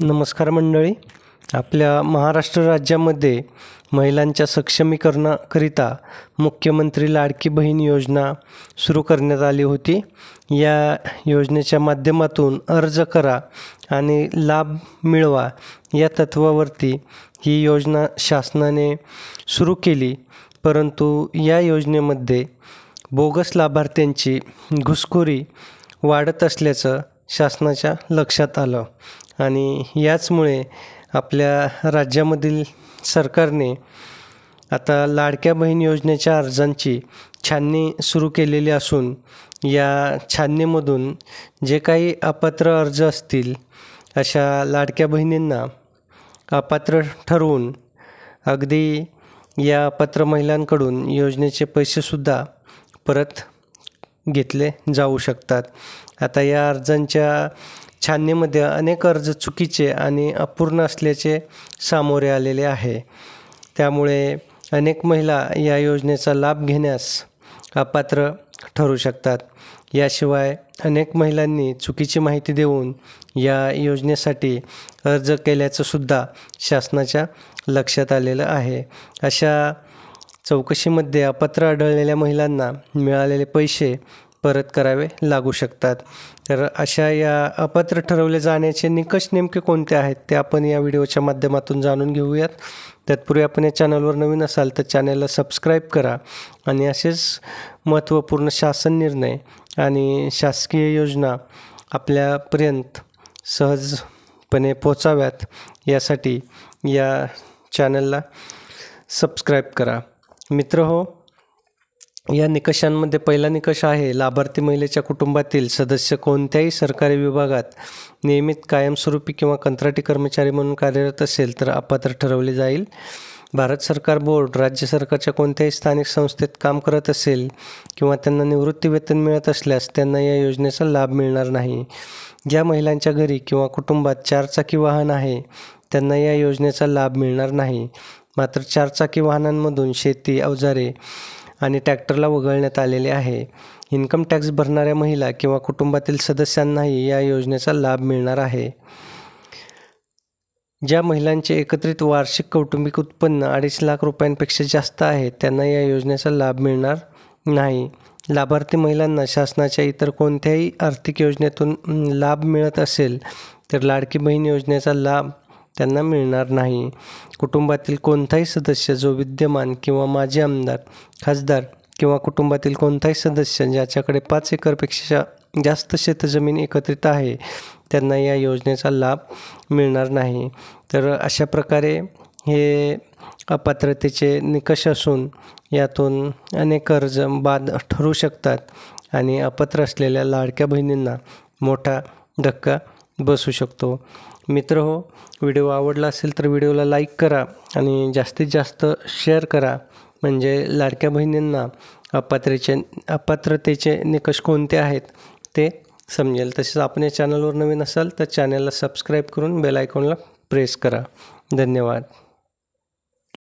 नमस्कार मंडळी. आपल्या महाराष्ट्र राज्यामध्ये महिलांच्या सक्षमीकरणाकरिता मुख्यमंत्री लाडकी बहीण योजना सुरू करण्यात आली होती. या योजनेच्या माध्यमातून अर्ज करा आणि लाभ मिळवा या तत्त्वावरती ही योजना शासनाने सुरू केली. परंतु या योजनेमध्ये बोगस लाभार्थ्यांची घुसखोरी वाढत असल्याचं शासनाच्या लक्षात आलं आणि याचमुळे आपल्या राज्यामधील सरकारने आता लाडक्या बहीण योजनेच्या अर्जांची छाननी सुरू केलेली असून या छाननीमधून जे काही अपात्र अर्ज असतील अशा लाडक्या बहिणींना अपात्र ठरवून अगदी या अपात्र महिलांकडून योजनेचे पैसेसुद्धा परत घेतले जाऊ शकतात. आता या अर्जांच्या छाननीमध्ये अनेक अर्ज चुकीचे आणि अपूर्ण असल्याचे सामोरे आलेले आहे. त्यामुळे अनेक महिला या योजनेचा लाभ घेण्यास अपात्र ठरू शकतात. याशिवाय अनेक महिलांनी चुकीची माहिती देऊन या योजनेसाठी अर्ज केल्याचंसुद्धा शासनाच्या लक्षात आलेलं आहे. अशा चौकशीमध्ये अपात्र आढळलेल्या महिलांना मिळालेले पैसे परत करावे लागू शकतात. तर अशा या अपात्र ठरवले जाण्याचे निकष नेमके कोणते आहेत ते आपण या व्हिडिओच्या माध्यमातून जाणून घेऊयात. तत्पूर्वी आपण या चॅनलवर नवीन असाल तर चॅनलला सबस्क्राईब करा आणि असेच महत्त्वपूर्ण शासन निर्णय आणि शासकीय योजना आपल्यापर्यंत सहजपणे पोचाव्यात यासाठी या चॅनलला सबस्क्राईब करा. मित्रहो, या निकषांमध्ये पहिला निकष आहे लाभार्थी महिलेच्या कुटुंबातील सदस्य कोणत्याही सरकारी विभागात नियमित, कायमस्वरूपी किंवा कंत्राटी कर्मचारी म्हणून कार्यरत असेल तर अपात्र ठरवले जाईल. भारत सरकार, बोर्ड, राज्य सरकारच्या कोणत्याही स्थानिक संस्थेत काम करत असेल किंवा त्यांना निवृत्ती वेतन मिळत असल्यास त्यांना या योजनेचा लाभ मिळणार नाही. ज्या महिलांच्या घरी किंवा कुटुंबात 4 चाकी वाहन आहे त्यांना या योजनेचा लाभ मिळणार नाही. मात्र 4 चाकी वाहनांमधून शेती, अवजारे आणि ट्रॅक्टरला वगळण्यात आलेले आहे. इन्कम टॅक्स भरणाऱ्या महिला किंवा कुटुंबातील सदस्यांनाही या योजनेचा लाभ मिळणार आहे. ज्या महिलांचे एकत्रित वार्षिक कौटुंबिक उत्पन्न 2.5 लाख रुपयांपेक्षा जास्त आहे त्यांना या योजनेचा लाभ मिळणार नाही. लाभार्थी महिलांना शासनाच्या इतर कोणत्याही आर्थिक योजनेतून लाभ मिळत असेल तर लाडकी बहीण योजनेचा लाभ त्यांना मिळणार नाही. कुटुंबातील कोणताही सदस्य जो विद्यमान किंवा माजी आमदार, खासदार किंवा कुटुंबातील कोणताही सदस्य ज्याच्याकडे 5 एकरपेक्षा जास्त शेतजमीन एकत्रित आहे त्यांना या योजनेचा लाभ मिळणार नाही. तर अशा प्रकारे हे अपात्रतेचे निकष असून यातून अनेक अर्ज बाद ठरू शकतात आणि अपात्र असलेल्या लाडक्या बहिणींना मोठा धक्का बसू शकतो. मित्रहो, व्हिडिओ आवडला असेल तर व्हिडिओला लाईक करा आणि जास्तीत जास्त शेअर करा म्हणजे लाडक्या बहिणींना अपात्रतेचे निकष कोणते आहेत ते समजेल. तसेच आपण या चॅनलवर नवीन असाल तर चॅनलला सबस्क्राईब करून बेल आयकॉनला प्रेस करा. धन्यवाद.